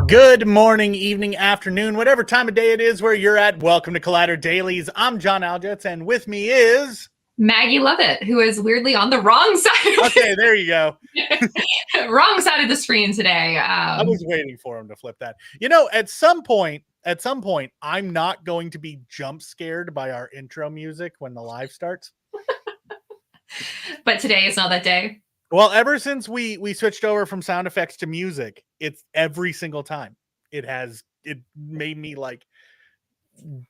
Good morning, evening, afternoon, whatever time of day it is where you're at. Welcome to Collider Dailies. I'm John Aljets, and with me is Maggie Lovett, who is weirdly on the wrong side. Okay, there you go. Wrong side of the screen today. I was waiting for him to flip that. You know, at some point, I'm not going to be jump scared by our intro music when the live starts. But today is not that day. Well, ever since we switched over from sound effects to music, it's every single time. It made me like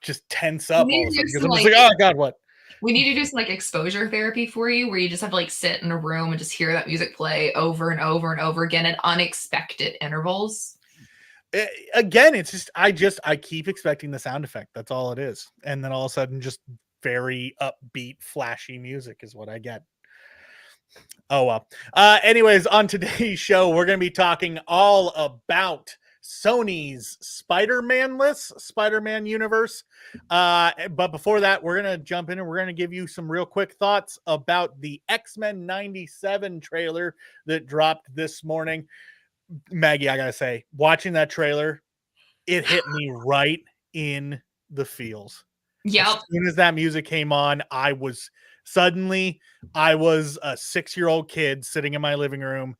just tense up all of a sudden because I'm just like, oh God, what? We need to do some like exposure therapy for you where you just have to like sit in a room and just hear that music play over and over and over again at unexpected intervals. Again, it's just I keep expecting the sound effect. That's all it is. And then all of a sudden just very upbeat, flashy music is what I get. Oh well. Anyways, on today's show, we're going to be talking all about Sony's Spider-Man-less Spider-Man universe. But before that, we're going to jump in and we're going to give you some real quick thoughts about the X-Men 97 trailer that dropped this morning. Maggie, I got to say, watching that trailer, it hit me right in the feels. Yep. As soon as that music came on, I was a 6-year-old kid sitting in my living room,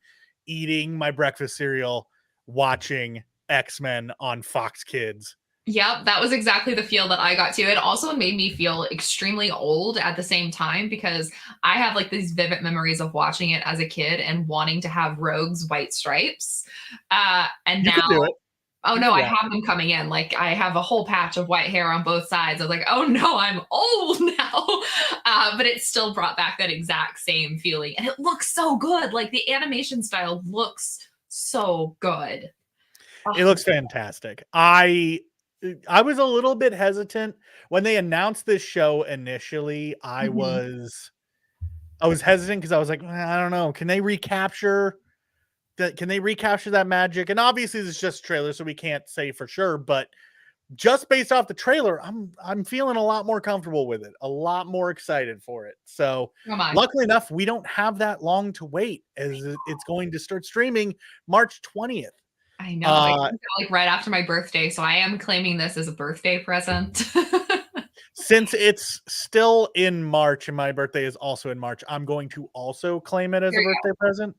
eating my breakfast cereal, watching X-Men on Fox Kids. Yep, that was exactly the feel that I got too. It also made me feel extremely old at the same time because I have like these vivid memories of watching it as a kid and wanting to have Rogue's white stripes. And You now, can do it. oh no, I have them coming in. Like I have a whole patch of white hair on both sides. I was like, oh no, I'm old now. But it still brought back that exact same feeling. And it looks so good. Like the animation style looks so good. It looks fantastic. I was a little bit hesitant when they announced this show initially. I was hesitant because I was like, I don't know. Can they recapture that magic? And obviously this is just a trailer, so we can't say for sure, but just based off the trailer, I'm feeling a lot more comfortable with it, a lot more excited for it. So luckily enough, we don't have that long to wait as it's going to start streaming March 20th. I know, like right after my birthday, so I am claiming this as a birthday present. Since it's still in March and my birthday is also in March, I'm going to also claim it as a birthday present.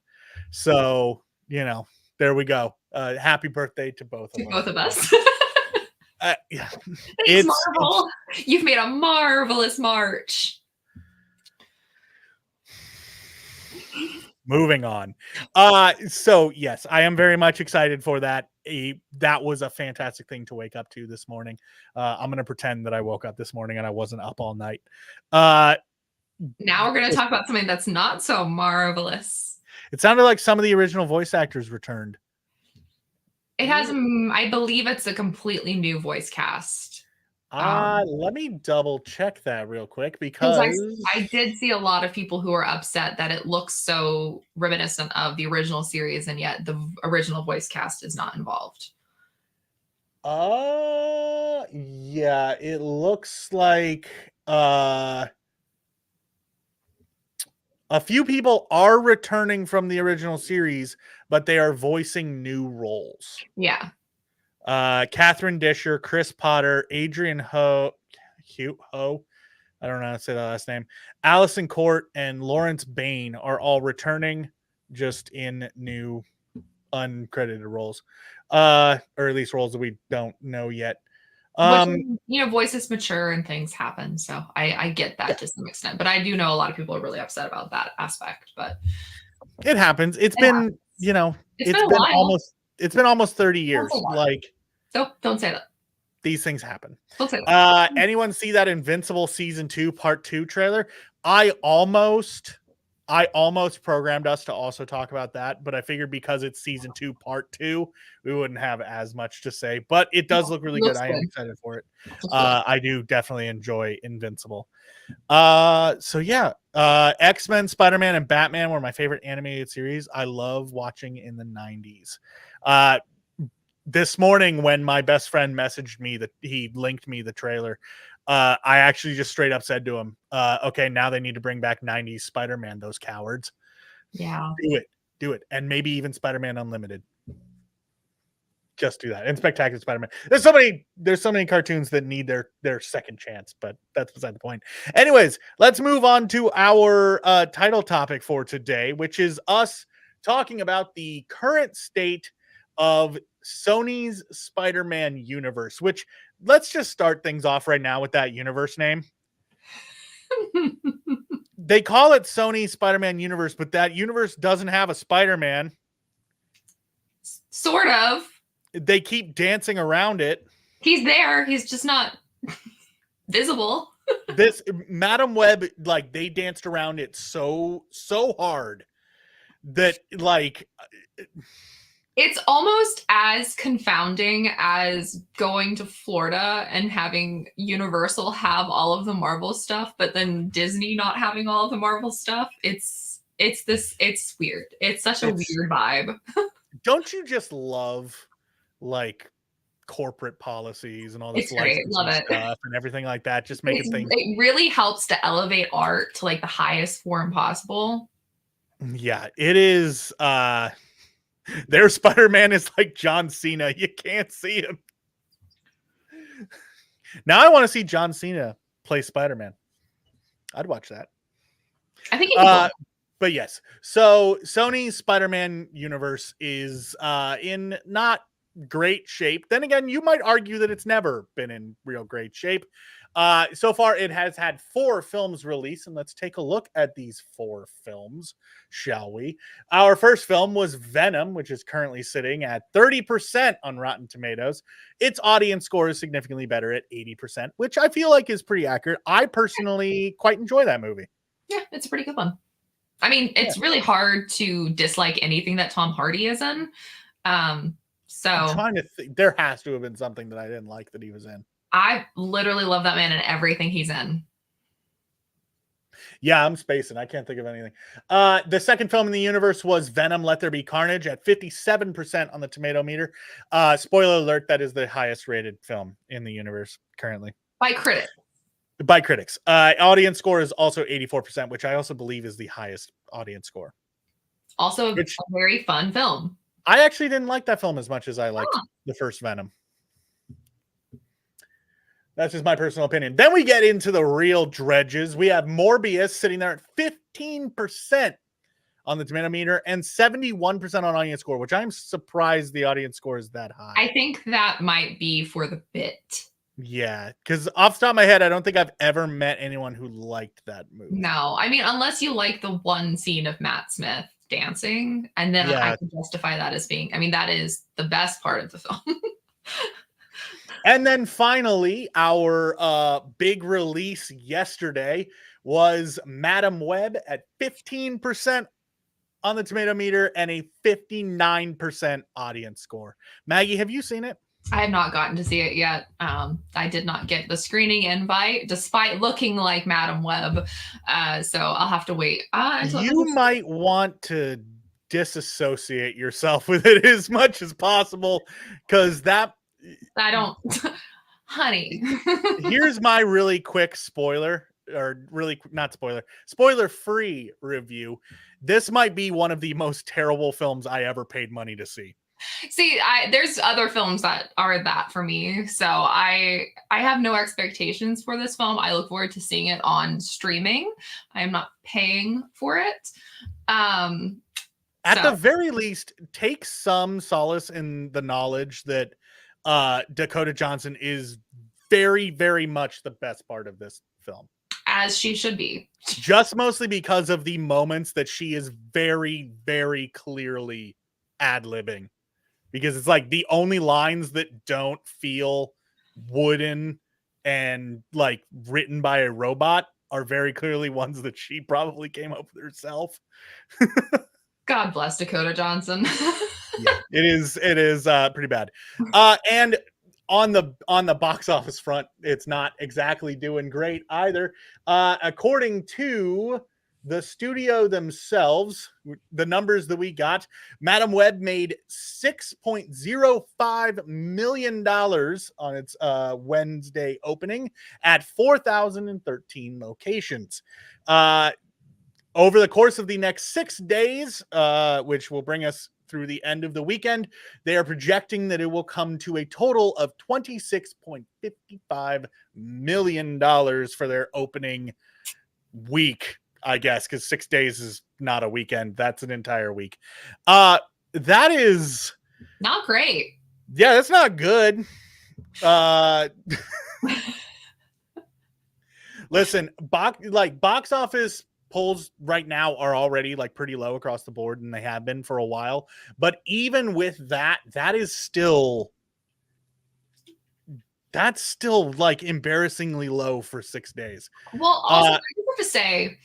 So, you know, there we go. Happy birthday to both of us. Yeah. Thanks, Marvel. You've made a marvelous March. Moving on. So yes, I am very much excited for that. That was a fantastic thing to wake up to this morning. I'm going to pretend that I woke up this morning and I wasn't up all night. Now we're going to talk about something that's not so marvelous. It sounded like some of the original voice actors returned. It has, I believe it's a completely new voice cast. Let me double check that real quick because I did see a lot of people who are upset that it looks so reminiscent of the original series and yet the original voice cast is not involved. Yeah, it looks like a few people are returning from the original series, but they are voicing new roles. Yeah. Catherine Disher, Chris Potter, Adrian Ho, I don't know how to say that last name, Allison Court, and Lawrence Bain are all returning just in new uncredited roles. Or at least roles that we don't know yet. Voices mature and things happen. So I get that to some extent. But I do know a lot of people are really upset about that aspect. But it happens. It's been almost 30 years. Don't say that. These things happen. Don't say that. Anyone see that Invincible Season 2 Part 2 trailer? I almost programmed us to also talk about that, but I figured because it's Season 2 Part 2, we wouldn't have as much to say. But it does look really good. I am excited for it. I do definitely enjoy Invincible. So yeah, X-Men, Spider-Man, and Batman were my favorite animated series. I love watching in the 90s. This morning when my best friend messaged me that he linked me the trailer, I actually just straight up said to him, okay, now they need to bring back 90s Spider-Man, those cowards. Yeah. Do it. And maybe even Spider-Man Unlimited. Just do that. And Spectacular Spider-Man. There's so many cartoons that need their second chance, but that's beside the point. Anyways, let's move on to our title topic for today, which is us talking about the current state of Sony's Spider-Man universe, which let's just start things off right now with that universe name. They call it Sony Spider-Man universe, but that universe doesn't have a Spider-Man. Sort of. They keep dancing around it. He's there. He's just not visible. This Madam Web, like they danced around it so hard that like it's almost as confounding as going to Florida and having Universal have all of the Marvel stuff, but then Disney not having all of the Marvel stuff. It's weird. It's such a weird vibe. Don't you just love like corporate policies and all this licensing stuff and everything like that? Just make things. It really helps to elevate art to like the highest form possible. Yeah, it is. Their Spider-Man is like John Cena. You can't see him. Now I want to see John Cena play Spider-Man. I'd watch that. I think but yes, so Sony's Spider-Man universe is in not great shape. Then again, you might argue that it's never been in real great shape. So far, it has had 4 films released, and let's take a look at these 4 films, shall we? Our first film was Venom, which is currently sitting at 30% on Rotten Tomatoes. Its audience score is significantly better at 80%, which I feel like is pretty accurate. I personally quite enjoy that movie. Yeah, it's a pretty good one. I mean, it's really hard to dislike anything that Tom Hardy is in. So I'm trying to think. There has to have been something that I didn't like that he was in. I literally love that man in everything he's in. Yeah, I'm spacing. I can't think of anything. The second film in the universe was Venom, Let There Be Carnage at 57% on the tomato meter. Spoiler alert, that is the highest rated film in the universe currently. By critics. By critics. Audience score is also 84%, which I also believe is the highest audience score. Also a very fun film. I actually didn't like that film as much as I liked the first Venom. That's just my personal opinion. Then we get into the real dredges. We have Morbius sitting there at 15% on the tomato meter and 71% on audience score, which I'm surprised the audience score is that high. I think that might be for the bit. Yeah, because off the top of my head, I don't think I've ever met anyone who liked that movie. No, I mean, unless you like the one scene of Matt Smith dancing, and then I can justify that as being, I mean, that is the best part of the film. And then finally, our big release yesterday was Madam Web at 15% on the tomato meter and a 59% audience score. Maggie, have you seen it? I have not gotten to see it yet. I did not get the screening invite, despite looking like Madam Web. So I'll have to wait. You might want to disassociate yourself with it as much as possible, because I don't, honey. Here's my really quick spoiler, or really not spoiler-free review. This might be one of the most terrible films I ever paid money to see. See, there's other films that are that for me. So I have no expectations for this film. I look forward to seeing it on streaming. I am not paying for it. At the very least, take some solace in the knowledge that Dakota Johnson is very, very much the best part of this film. As she should be. Just mostly because of the moments that she is very, very clearly ad-libbing. Because it's like the only lines that don't feel wooden and like written by a robot are very clearly ones that she probably came up with herself. God bless Dakota Johnson. Yeah, it is pretty bad. And on the box office front, it's not exactly doing great either. According to the studio themselves, the numbers that we got, Madam Web made $6.05 million on its Wednesday opening at 4,013 locations. Over the course of the next 6 days, which will bring us through the end of the weekend. They are projecting that it will come to a total of $26.55 million for their opening week, I guess, because 6 days is not a weekend. That's an entire week. That is not great. Yeah, that's not good. Listen, box office polls right now are already like pretty low across the board, and they have been for a while. But even with that, that's still like embarrassingly low for 6 days. Well, also, I have to say,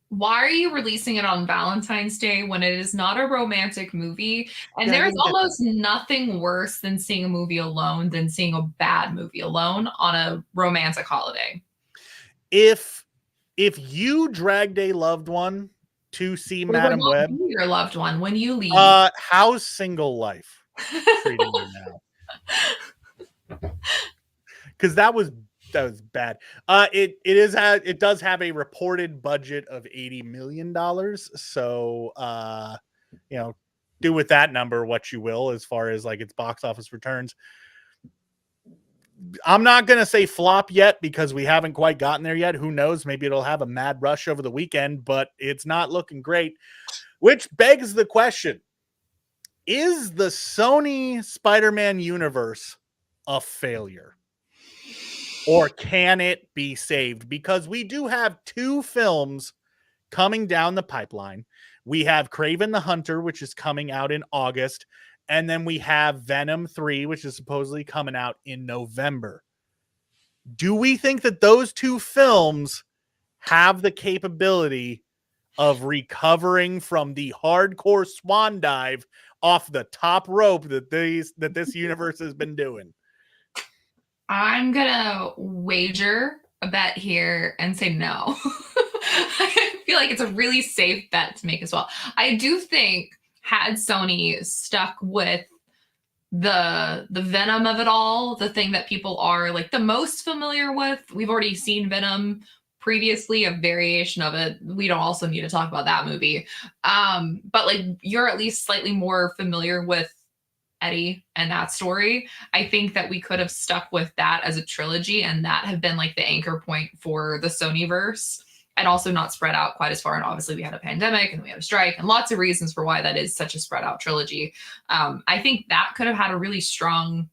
why are you releasing it on Valentine's Day when it is not a romantic movie? And there's almost nothing worse than seeing a movie alone than seeing a bad movie alone on a romantic holiday. If you dragged a loved one to see Madam Web, your loved one when you leave, how's single life treating you now? Because that was bad. It does have a reported budget of $80 million. So do with that number what you will as far as like its box office returns. I'm not going to say flop yet because we haven't quite gotten there yet. Who knows? Maybe it'll have a mad rush over the weekend, but it's not looking great, which begs the question, is the Sony Spider-Man universe a failure? Or can it be saved? Because we do have 2 films coming down the pipeline. We have Kraven the Hunter, which is coming out in August. And then we have Venom 3, which is supposedly coming out in November. Do we think that those 2 films have the capability of recovering from the hardcore swan dive off the top rope that this universe has been doing? I'm gonna wager a bet here and say no. I feel like it's a really safe bet to make as well. I do think had Sony stuck with the Venom of it all, the thing that people are like the most familiar with, we've already seen Venom previously, a variation of it. We don't also need to talk about that movie. But like you're at least slightly more familiar with Eddie and that story. I think that we could have stuck with that as a trilogy and that have been like the anchor point for the Sonyverse, and also not spread out quite as far. And obviously we had a pandemic and we had a strike and lots of reasons for why that is such a spread out trilogy. I think that could have had a really strong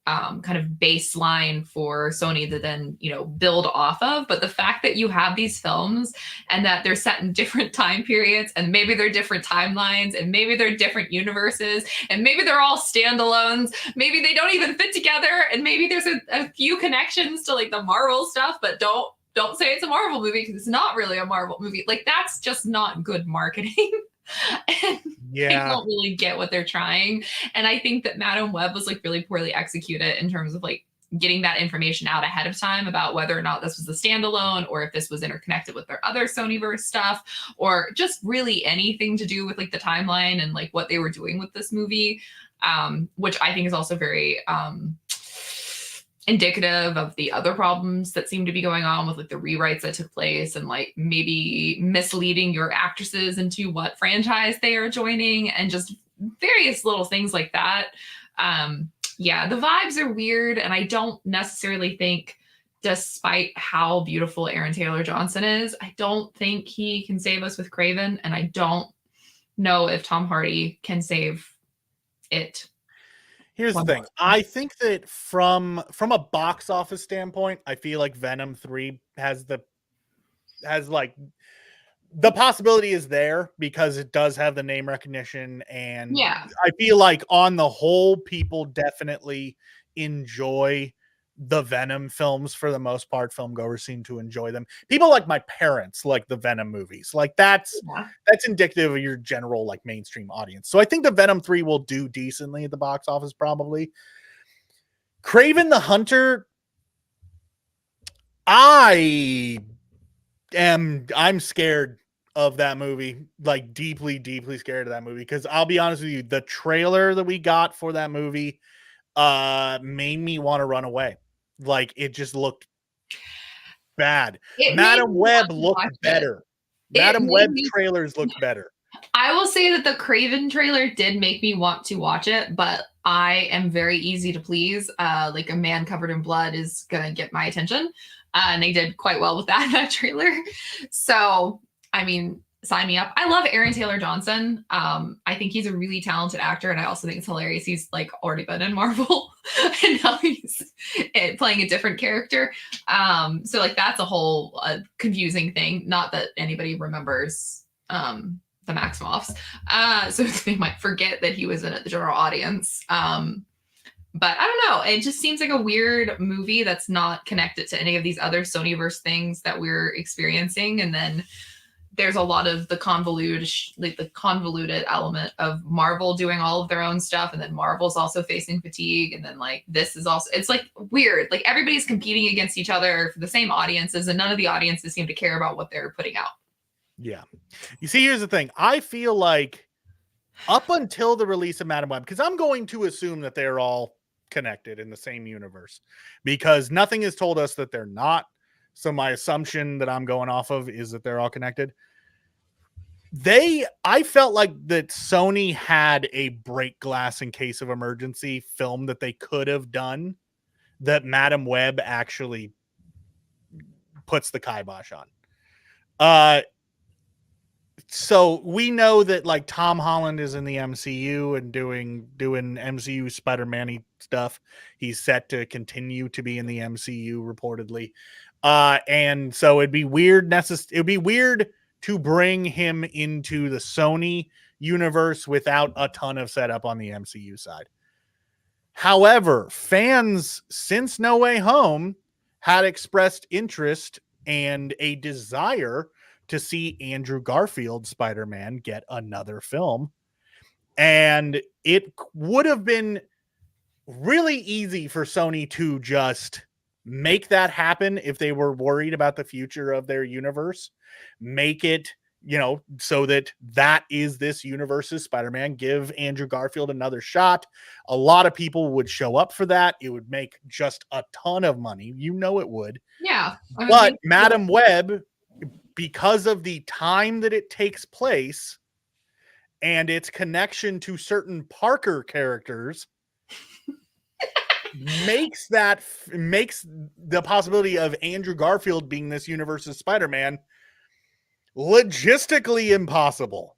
kind of baseline for Sony to then, build off of. But the fact that you have these films and that they're set in different time periods and maybe they're different timelines and maybe they're different universes and maybe they're all standalones, maybe they don't even fit together, and maybe there's a few connections to like the Marvel stuff, but don't say it's a Marvel movie because it's not really a Marvel movie. Like that's just not good marketing. And I don't really get what they're trying. And I think that Madam Web was like really poorly executed in terms of like getting that information out ahead of time about whether or not this was a standalone or if this was interconnected with their other Sonyverse stuff, or just really anything to do with like the timeline and like what they were doing with this movie, which I think is also very indicative of the other problems that seem to be going on with like the rewrites that took place and like maybe misleading your actresses into what franchise they are joining and just various little things like that. The vibes are weird, and I don't necessarily think, despite how beautiful Aaron Taylor Johnson is, I don't think he can save us with Kraven, and I don't know if Tom Hardy can save it. Here's the thing. I think that from a box office standpoint, I feel like Venom 3 has the possibility is there because it does have the name recognition, and I feel like on the whole, people definitely enjoy the Venom films for the most part. Film goers seem to enjoy them. People like my parents like the Venom movies. Like that's indicative of your general like mainstream audience. So I think the Venom 3 will do decently at the box office probably. Kraven the Hunter, I'm scared of that movie, like deeply, deeply scared of that movie. Because I'll be honest with you, the trailer that we got for that movie made me want to run away. Like it just looked bad. Madam Web looked better. Madam Web trailers looked better. I will say that the Kraven trailer did make me want to watch it, but I am very easy to please. Like a man covered in blood is gonna get my attention, and they did quite well with that trailer. So, I mean, sign me up. I love Aaron Taylor Johnson. I think he's a really talented actor, and I also think it's hilarious. He's like already been in Marvel, and now he's playing a different character. So like that's a whole confusing thing. Not that anybody remembers. The Maximoffs. So they might forget that he was in it, the general audience. But I don't know. It just seems like a weird movie that's not connected to any of these other Sonyverse things that we're experiencing. And then there's a lot of the convoluted element of Marvel doing all of their own stuff, and then Marvel's also facing fatigue, and then like this is also, it's like weird. Like everybody's competing against each other for the same audiences, and none of the audiences seem to care about what they're putting out. Yeah. You see, here's the thing. I feel like up until the release of Madam Web, because I'm going to assume that they're all connected in the same universe, because nothing has told us that they're not. So my assumption that I'm going off of is that they're all connected. I felt like that Sony had a break glass in case of emergency film that they could have done that Madam Web actually puts the kibosh on. So we know that like Tom Holland is in the MCU and doing MCU Spider-Man-y stuff. He's set to continue to be in the MCU reportedly. And so it'd be weird to bring him into the Sony universe without a ton of setup on the MCU side. However, fans since No Way Home had expressed interest and a desire to see Andrew Garfield Spider-Man get another film. And it would have been really easy for Sony to just make that happen if they were worried about the future of their universe. Make it, so that is this universe's Spider-Man. Give Andrew Garfield another shot. A lot of people would show up for that. It would make just a ton of money. It would. Yeah. But Madam Web, because of the time that it takes place and its connection to certain Parker characters, makes the possibility of Andrew Garfield being this universe's Spider-Man logistically impossible,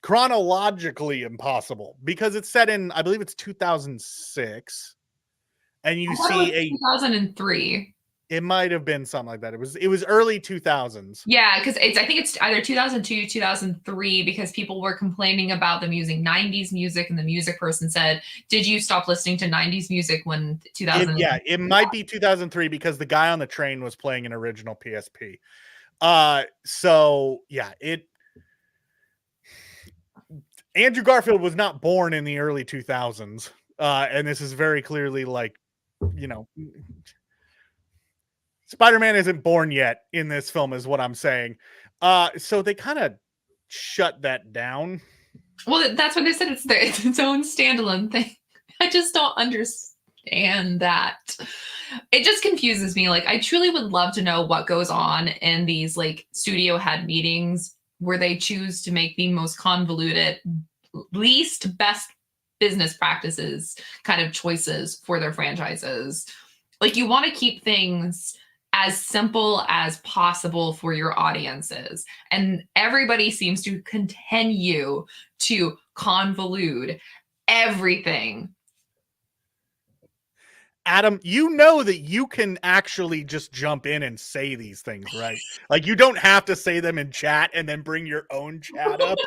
chronologically impossible, because it's set in, I believe it's 2006, and you see 2003. It might have been something like that. It was early 2000s. Yeah, because I think it's either 2002, 2003, because people were complaining about them using 90s music, and the music person said, "Did you stop listening to 90s music when 2000?" It might be 2003 because the guy on the train was playing an original PSP. So yeah, Andrew Garfield was not born in the early 2000s, and this is very clearly like, Spider-Man isn't born yet in this film is what I'm saying. So they kind of shut that down. Well, that's what they said. It's its own standalone thing. I just don't understand that. It just confuses me. Like, I truly would love to know what goes on in these like studio head meetings where they choose to make the most convoluted, least best business practices kind of choices for their franchises. Like, you want to keep things as simple as possible for your audiences. And everybody seems to continue to convolute everything. Adam, you know that you can actually just jump in and say these things, right? Like, you don't have to say them in chat and then bring your own chat up.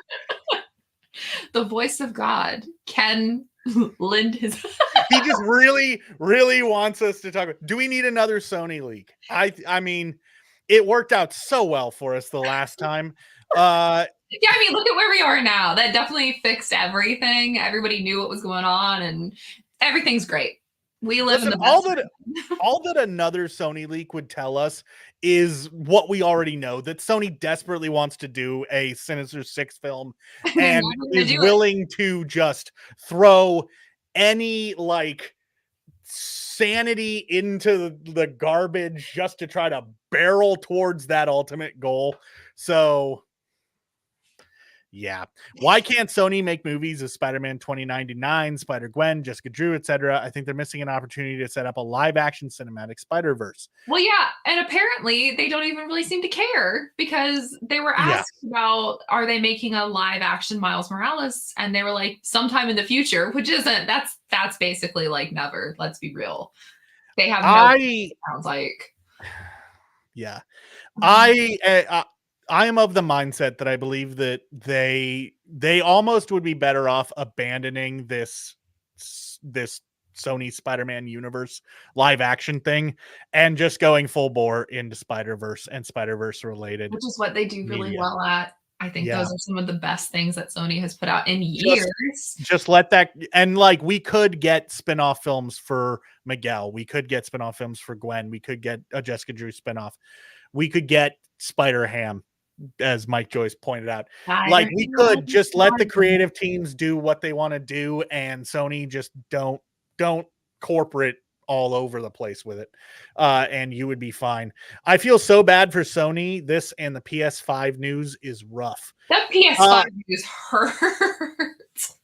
The voice of God can lend his... He just really, really wants us to talk about. Do we need another Sony leak? I mean, it worked out so well for us the last time. Yeah, I mean, look at where we are now. That definitely fixed everything. Everybody knew what was going on, and everything's great. We live in the best. All that another Sony leak would tell us is what we already know, that Sony desperately wants to do a Sinister Six film and is willing to just throw any like sanity into the garbage just to try to barrel towards that ultimate goal. So Yeah. Why can't Sony make movies of Spider-Man 2099, Spider-Gwen, Jessica Drew, etc.? I think they're missing an opportunity to set up a live-action cinematic Spider-Verse. Well, yeah, and apparently they don't even really seem to care because they were Yeah. asked about are they making a live action Miles Morales, and they were like sometime in the future, which isn't that's basically like never. Let's be real. They have no. It sounds like. Yeah. Mhm. I am of the mindset that I believe that they almost would be better off abandoning this Sony Spider-Man universe live action thing and just going full bore into Spider-Verse and Spider-Verse related Which is what they do really media. well at. I think Yeah. those are some of the best things that Sony has put out in Just years. just let that, and like we could get spin-off films for Miguel. We could get spin-off films for Gwen. We could get a Jessica Drew spin-off. We could get Spider-Ham, as Mike Joyce pointed out. Like we could just let the creative teams do what they want to do, and Sony just don't corporate all over the place with it, and you would be fine. I feel so bad for Sony. This and the PS5 news is rough. That PS5 news hurts.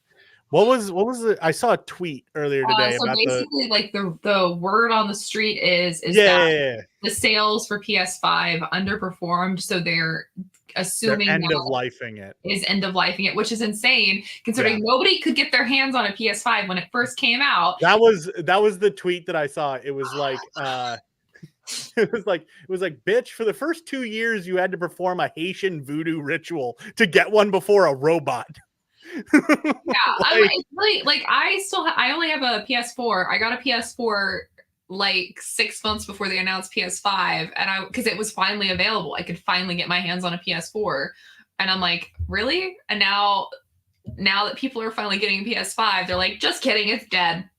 What was it? I saw a tweet earlier today So about basically, like the word on the street is yeah, the sales for PS5 underperformed, so they're assuming end now of lifing it. is end of lifing it, which is insane considering nobody could get their hands on a PS5 when it first came out. That was the tweet that I saw. It was like it was like bitch, for the first 2 years you had to perform a Haitian voodoo ritual to get one before a robot. Yeah, it's really like I only have a PS4. I got a PS4 like 6 months before they announced PS5, and because it was finally available, I could finally get my hands on a PS4, and I'm like, really? And now that people are finally getting a PS5, they're like, just kidding, it's dead.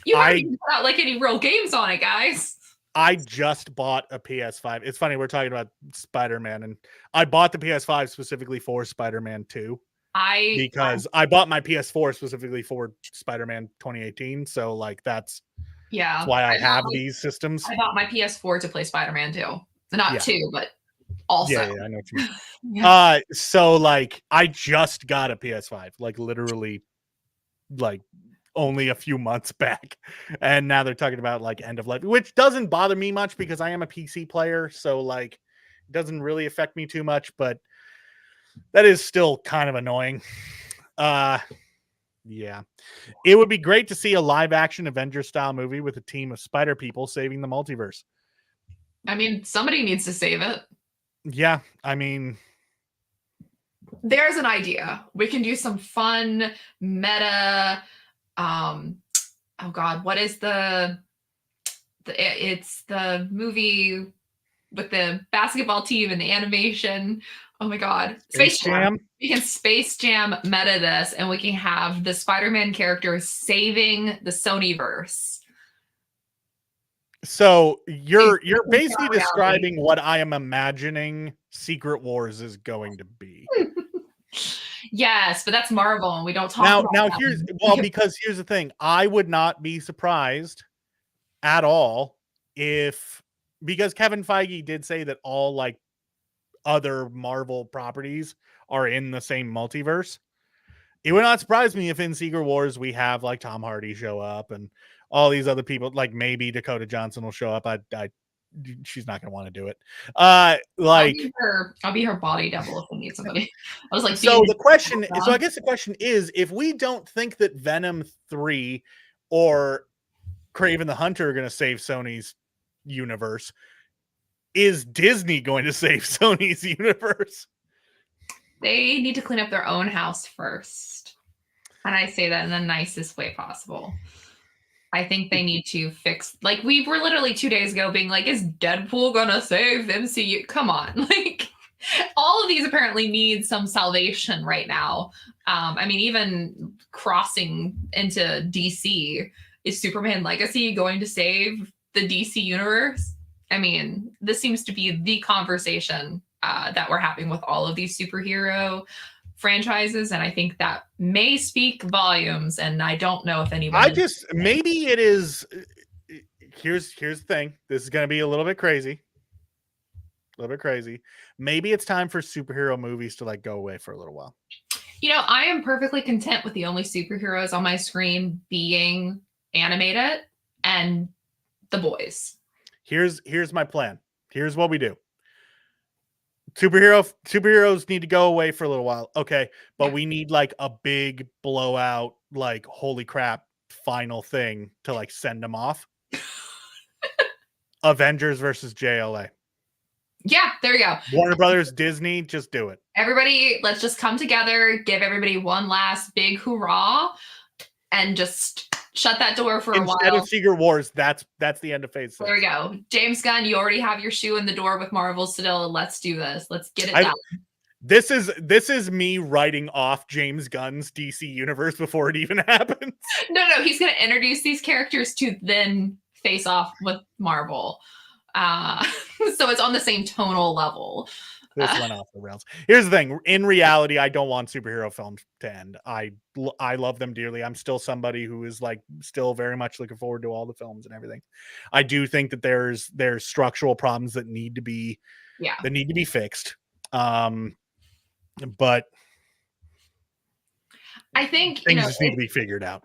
You haven't even put out like any real games on it, guys. I just bought a PS5. It's funny, we're talking about Spider-Man, and I bought the PS5 specifically for Spider-Man 2. Because I bought my PS4 specifically for Spider-Man 2018. So like that's why I have these systems. I bought my PS4 to play Spider-Man 2. So not 2, but also. Yeah, I know what you mean. So like I just got a PS5, like literally like only a few months back. And now they're talking about like end of life, which doesn't bother me much because I am a PC player. So like it doesn't really affect me too much, but that is still kind of annoying. Yeah. It would be great to see a live action Avengers style movie with a team of spider people saving the multiverse. I mean, somebody needs to save it. Yeah. I mean, there's an idea. We can do some fun meta. Oh God, what is it's the movie with the basketball team and the animation. Oh my God. Space Jam. We can Space Jam meta this, and we can have the Spider-Man character saving the Sonyverse. So you're basically describing what I am imagining Secret Wars is going to be. Yes, but that's Marvel, and we don't talk about now because here's the thing. I would not be surprised at all because Kevin Feige did say that all like other Marvel properties are in the same multiverse. It would not surprise me if in Secret Wars we have like Tom Hardy show up and all these other people, like maybe Dakota Johnson will show up. She's not going to want to do it. Like I'll be her body double if we need somebody. I was like, so I guess the question is, if we don't think that Venom 3 or Kraven the Hunter are going to save Sony's universe, is Disney going to save Sony's universe? They need to clean up their own house first. And I say that in the nicest way possible. I think they need to fix, like, we were literally 2 days ago being like, is Deadpool gonna save MCU? Come on. Like, all of these apparently need some salvation right now. I mean, even crossing into DC, is Superman Legacy going to save the DC universe? I mean, this seems to be the conversation that we're having with all of these superhero franchises, and I think that may speak volumes. And I don't know if anyone. Maybe it is. Here's the thing. This is going to be a little bit crazy. Maybe it's time for superhero movies to like go away for a little while. I am perfectly content with the only superheroes on my screen being animated and the boys. Here's my plan. Here's what we do. Superheroes need to go away for a little while. Okay, but we need like a big blowout, like holy crap, final thing to like send them off. Avengers versus JLA. Yeah, there you go. Warner Brothers, Disney, just do it. Everybody, let's just come together, give everybody one last big hurrah, and just shut that door for a while. Instead of Secret Wars, that's the end of Phase 6. There we go. James Gunn, you already have your shoe in the door with Marvel still. Let's do this. Let's get it done. This is me writing off James Gunn's DC universe before it even happens. No, he's going to introduce these characters to then face off with Marvel. So it's on the same tonal level. This went off the rails. Here's the thing. In reality, I don't want superhero films to end. I love them dearly. I'm still somebody who is like still very much looking forward to all the films and everything. I do think that there's structural problems that need to be fixed. But I think things just need to be figured out.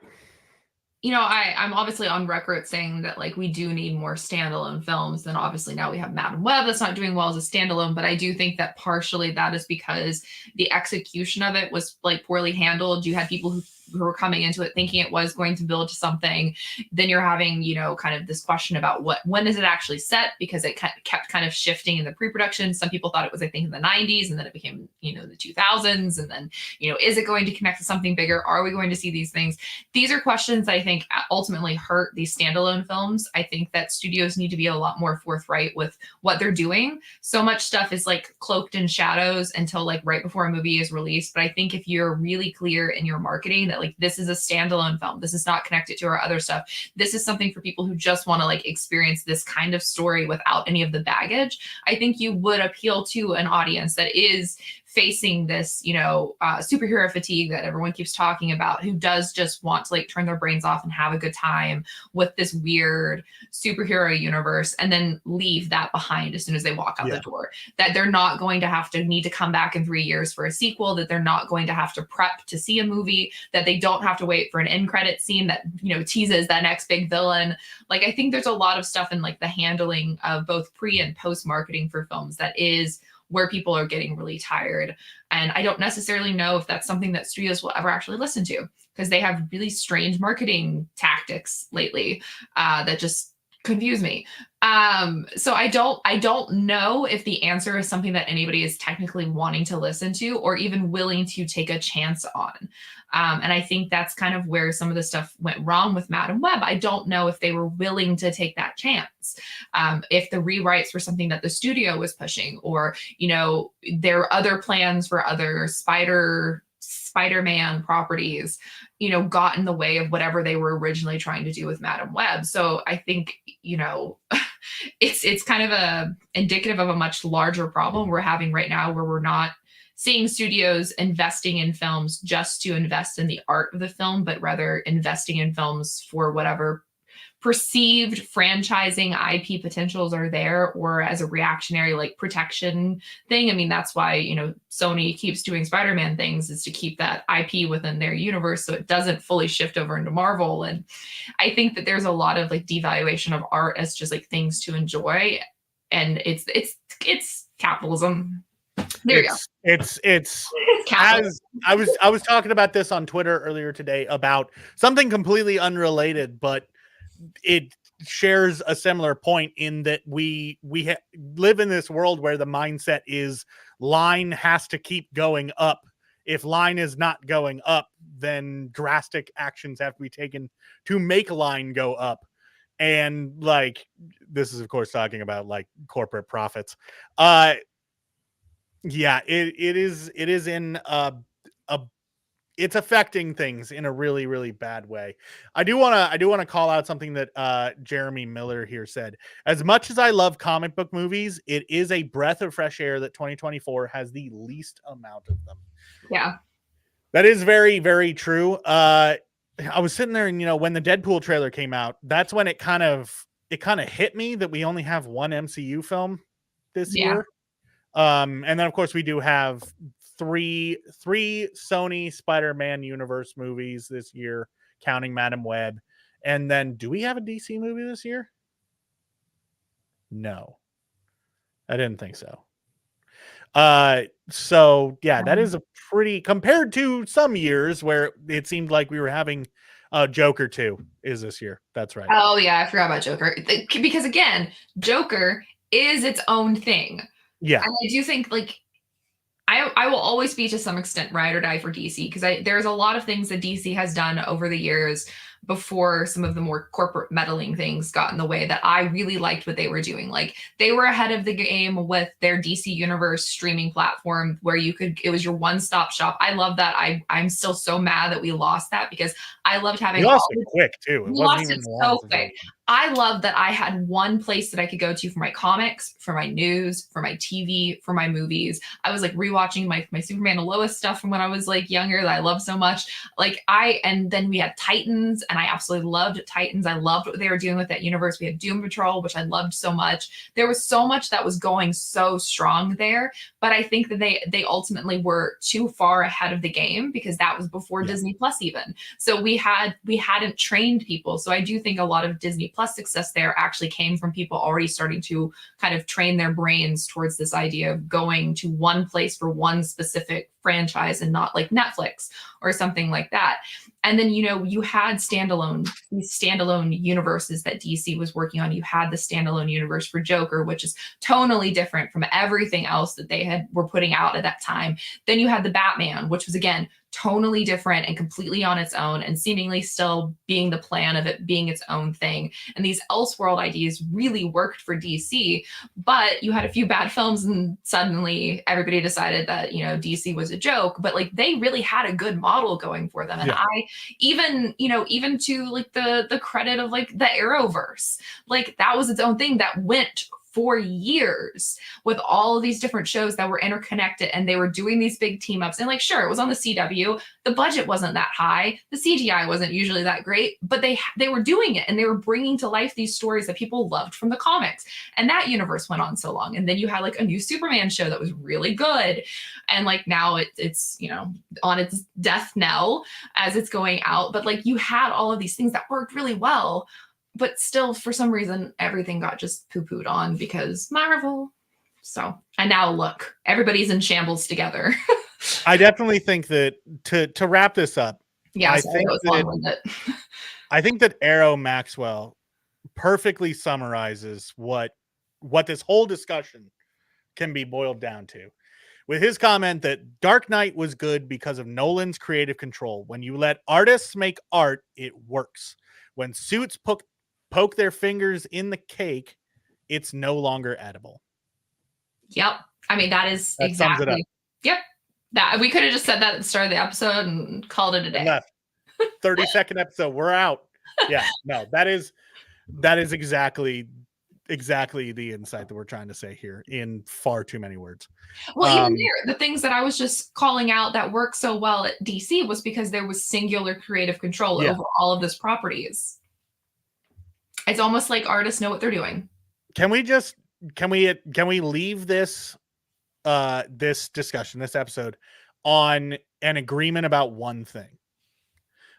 I'm obviously on record saying that like we do need more standalone films. Then obviously now we have Madam Web that's not doing well as a standalone, but I do think that partially that is because the execution of it was like poorly handled. You had people who were coming into it thinking it was going to build to something. Then you're having, kind of this question about when is it actually set, because it kept kind of shifting in the pre-production. Some people thought it was, I think, in the 90s, and then it became, the 2000s. And then, is it going to connect to something bigger? Are we going to see these things? These are questions I think ultimately hurt these standalone films. I think that studios need to be a lot more forthright with what they're doing. So much stuff is like cloaked in shadows until like right before a movie is released. But I think if you're really clear in your marketing that like this is a standalone film, this is not connected to our other stuff, this is something for people who just want to like experience this kind of story without any of the baggage, I think you would appeal to an audience that is facing this, superhero fatigue that everyone keeps talking about, who does just want to like turn their brains off and have a good time with this weird superhero universe and then leave that behind as soon as they walk out the door. That they're not going to need to come back in 3 years for a sequel, that they're not going to have to prep to see a movie, that they don't have to wait for an end credit scene that, teases that next big villain. Like, I think there's a lot of stuff in like the handling of both pre and post marketing for films that is where people are getting really tired. And I don't necessarily know if that's something that studios will ever actually listen to, because they have really strange marketing tactics lately that just confuse me. So I don't know if the answer is something that anybody is technically wanting to listen to or even willing to take a chance on. And I think that's kind of where some of the stuff went wrong with Madam Web. I don't know if they were willing to take that chance. If the rewrites were something that the studio was pushing, or, there are other plans for other Spider-Man properties, got in the way of whatever they were originally trying to do with Madam Web. So I think, it's kind of indicative of a much larger problem we're having right now, where we're not seeing studios investing in films just to invest in the art of the film, but rather investing in films for whatever perceived franchising IP potentials are there, or as a reactionary like protection thing. I mean, that's why, Sony keeps doing Spider-Man things, is to keep that IP within their universe so it doesn't fully shift over into Marvel. And I think that there's a lot of like devaluation of art as just like things to enjoy. And it's capitalism. There you go. It's as I was talking about this on Twitter earlier today about something completely unrelated, but it shares a similar point in that we live in this world where the mindset is line has to keep going up. If line is not going up, then drastic actions have to be taken to make line go up. And like, this is of course talking about like corporate profits. Yeah, it is in it's affecting things in a really, really bad way. I do want to call out something that Jeremy Miller here said. As much as I love comic book movies, it is a breath of fresh air that 2024 has the least amount of them. Yeah. That is very, very true. I was sitting there and when the Deadpool trailer came out, that's when it kind of hit me that we only have one MCU film this year. And then of course we do have three Sony Spider-Man universe movies this year, counting Madam Web. And then do we have a DC movie this year? No. I didn't think so. So yeah, that is a pretty, compared to some years where it seemed like we were having Joker 2 is this year. That's right. Oh yeah, I forgot about Joker. Because again, Joker is its own thing. Yeah. And I do think like I will always be to some extent ride or die for DC because there's a lot of things that DC has done over the years before some of the more corporate meddling things got in the way that I really liked what they were doing. Like they were ahead of the game with their DC Universe streaming platform where it was your one-stop shop. I love that. I'm still so mad that we lost that because I loved having. We lost it quick too. It wasn't even so quick. I love that I had one place that I could go to for my comics, for my news, for my TV, for my movies. I was like rewatching my Superman and Lois stuff from when I was like younger that I love so much. And then we had Titans and I absolutely loved Titans. I loved what they were doing with that universe. We had Doom Patrol, which I loved so much. There was so much that was going so strong there, but I think that they ultimately were too far ahead of the game because that was before Disney Plus even. So we hadn't trained people. So I do think a lot of Disney Plus success there actually came from people already starting to kind of train their brains towards this idea of going to one place for one specific franchise and not like Netflix or something like that. And then, you had these standalone universes that DC was working on. You had the standalone universe for Joker, which is tonally different from everything else that they were putting out at that time. Then you had the Batman, which was again tonally different and completely on its own and seemingly still being the plan of it being its own thing. And these Elseworld ideas really worked for DC, but you had a few bad films and suddenly everybody decided that, DC was a joke, but like they really had a good model going for them. And I even to like the credit of like the Arrowverse, like that was its own thing that went for years with all of these different shows that were interconnected and they were doing these big team ups. And like, sure, it was on the CW. The budget wasn't that high. The CGI wasn't usually that great, but they were doing it and they were bringing to life these stories that people loved from the comics. And that universe went on so long. And then you had like a new Superman show that was really good. And like now it's, on its death knell as it's going out. But like you had all of these things that worked really well. But still, for some reason, everything got just poo-pooed on because Marvel. So, and now look, everybody's in shambles together. I definitely think that to wrap this up, I think that Arrow Maxwell perfectly summarizes what this whole discussion can be boiled down to. With his comment that Dark Knight was good because of Nolan's creative control. When you let artists make art, it works. When suits poke their fingers in the cake, it's no longer edible. Yep. I mean, that exactly. Sums it up. Yep. That we could have just said that at the start of the episode and called it a day. 30-second episode. We're out. Yeah. No, that is exactly the insight that we're trying to say here in far too many words. Well, even there, the things that I was just calling out that worked so well at DC was because there was singular creative control over all of those properties. It's almost like artists know what they're doing. Can we leave this this discussion, this episode, on an agreement about one thing?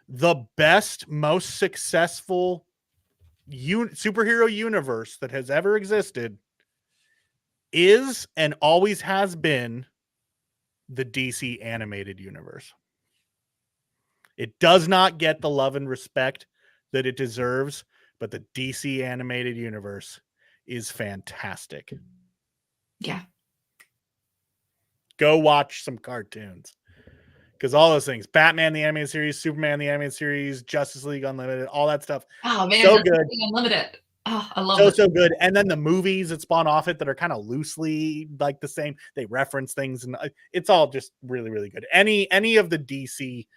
The best, most successful superhero universe that has ever existed is and always has been the DC animated universe. It does not get the love and respect that it deserves, but the DC animated universe is fantastic. Yeah. Go watch some cartoons. Because all those things, Batman the animated series, Superman the animated series, Justice League Unlimited, all that stuff. Oh man, so good. Unlimited. Oh, I love it. So good. And then the movies that spawn off it that are kind of loosely like the same. They reference things and it's all just really, really good. Any of the DC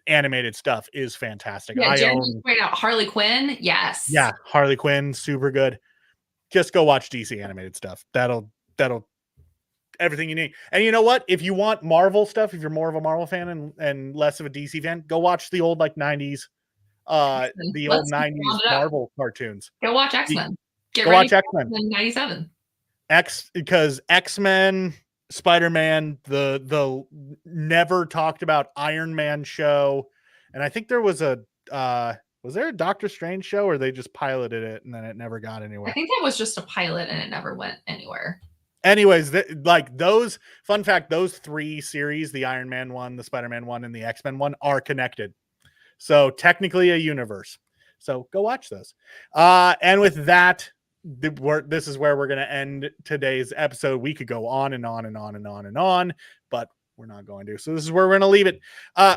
animated stuff is fantastic. Yeah, Jeremy pointed out Harley Quinn. Yes. Yeah, Harley Quinn, super good. Just go watch DC animated stuff. That'll everything you need. And you know what? If you want Marvel stuff, if you're more of a Marvel fan and less of a DC fan, go watch the old 90s old 90s Marvel cartoons. Go watch X-Men. Go watch X-Men. 97. Because X-Men Spider-Man, the never talked about Iron Man show, and I think there was a was there a Doctor Strange show, or they just piloted it and then it never got I anywhere? think that was just a pilot and it never went anywhere. Anyways, like those, fun fact, those 3 series, the Iron Man one, the Spider-Man one, and the X-Men one, are connected. So technically a universe. So go watch those. And with that, this is where we're going to end today's episode. We could go on and on and on and on and on, but we're not going to. So this is where we're going to leave it.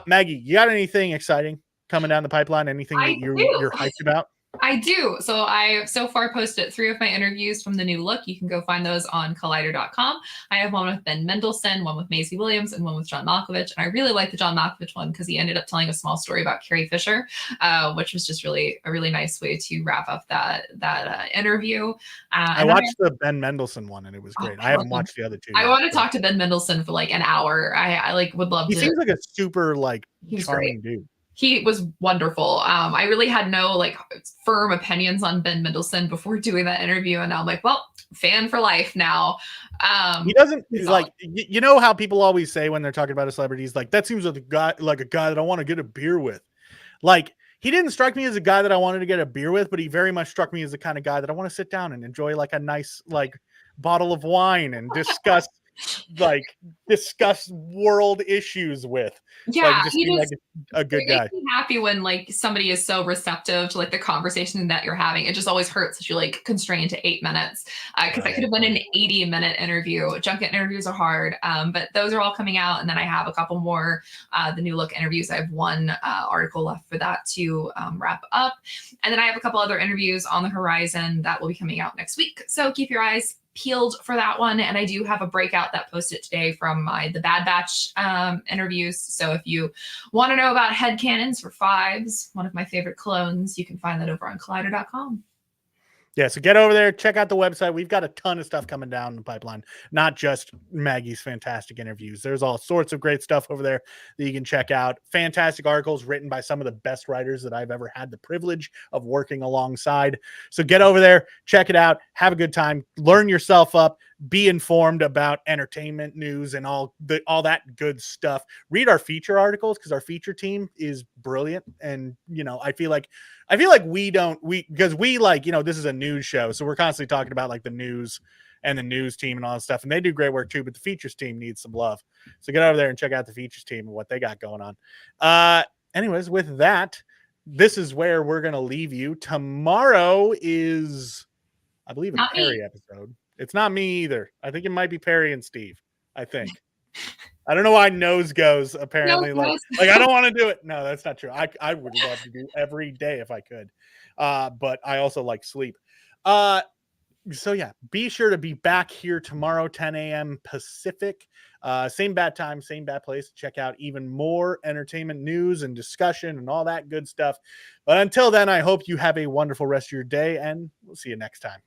Maggie, you got anything exciting coming down the pipeline? Anything that you're hyped about? I do. So I so far posted 3 of my interviews from the new look. You can go find those on Collider.com. I have one with Ben Mendelsohn, one with Maisie Williams, and one with John Malkovich. And I really like the John Malkovich one because he ended up telling a small story about Carrie Fisher, which was just really a really nice way to wrap up that interview. I watched the Ben Mendelsohn one and it was great. I haven't watched the other 2 I want to talk to Ben Mendelsohn for like an hour. I like would love to. He seems like a super charming dude. He was wonderful. I really had no like firm opinions on Ben Mendelsohn before doing that interview. And now I'm like, well, fan for life now. He doesn't like, you know how people always say when they're talking about a celebrity, he's like, that seems like a guy that I want to get a beer with. Like, he didn't strike me as a guy that I wanted to get a beer with, but he very much struck me as the kind of guy that I want to sit down and enjoy like a nice like bottle of wine and discuss world issues with. Yeah, like, just like a good guy. Makes me happy when like somebody is so receptive to like the conversation that you're having. It just always hurts that you're like constrained to 8 minutes because that could have been an 80-minute interview. Junket interviews are hard, but those are all coming out. And then I have a couple more the new look interviews. I have one article left for that to wrap up, and then I have a couple other interviews on the horizon that will be coming out next week. So keep your eyes peeled for that one. And I do have a breakout that posted today from the Bad Batch interviews. So if you want to know about headcanons for Fives, one of my favorite clones, you can find that over on Collider.com. Yeah, so get over there, check out the website. We've got a ton of stuff coming down the pipeline, not just Maggie's fantastic interviews. There's all sorts of great stuff over there that you can check out. Fantastic articles written by some of the best writers that I've ever had the privilege of working alongside. So get over there, check it out, have a good time, learn yourself up, be informed about entertainment news and all that good stuff. Read our feature articles because our feature team is brilliant. And, you know, I feel like because we like, you know, this is a news show. So we're constantly talking about like the news and the news team and all that stuff. And they do great work too, but the features team needs some love. So get over there and check out the features team and what they got going on. Anyways, with that, this is where we're going to leave you. Tomorrow is, I believe, a Perry episode. It's not me either. I think it might be Perry and Steve. I think. I don't know why nose goes apparently. Like I don't want to do it. No, that's not true. I would love to do every day if I could. But I also like sleep. So yeah, be sure to be back here tomorrow, 10 a.m. Pacific. Same bad time, same bad place. Check out even more entertainment news and discussion and all that good stuff. But until then, I hope you have a wonderful rest of your day, and we'll see you next time.